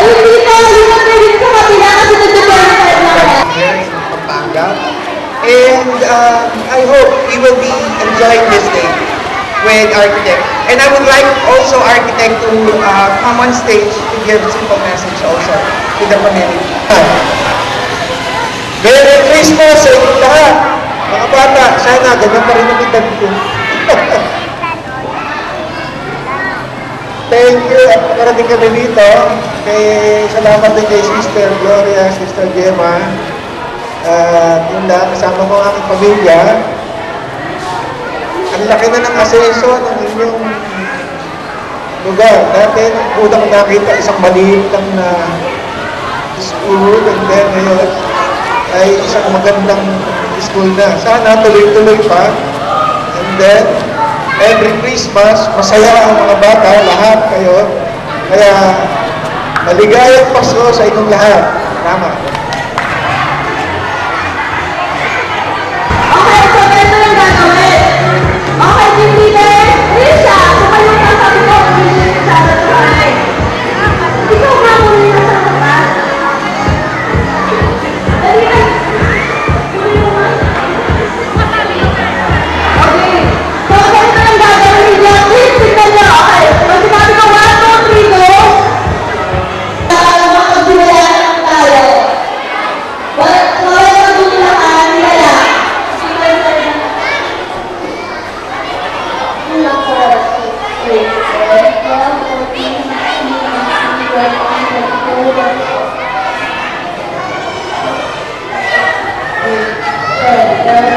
Hindi po, hindi po pwede sa kapila kasi nagtutulungan namin. Here in Pampanga. And I hope we will be enjoying this day with Architect. And I would like also Architect to come on stage to give a simple message also to the community. Merry Christmas sa inyo lahat! Mga bata, sana ganyan pa rin ang edad ko. Thank you at nakarating kami dito. Salamat din kay Sister Gloria, Sister Gemma. Yun lang, kasama ko ang aking pamilya. Ang laki na ng asenso ng inyong lugar. Dati, una ko nakita isang maliit lang na school, and then ngayon ay isang magandang school na. Sana tuloy-tuloy pa. And then, every Christmas, masaya ang mga bata, lahat kayo. Kaya, maligayang Pasko sa inyong lahat. Salamat. Okay, so ganito lang gagawin. Okay, team leader, Risha, kung kayo ang sabi ko, hindi sa bahay. Ikaw nga muna yung nasa tapat. Dali na. Okay, so ganito lang gagawin ninyo. Please, tignan nyo. Okay, pag sinabi ko 1, 2, 3, go. Makapagsimulan tayo. Thank you.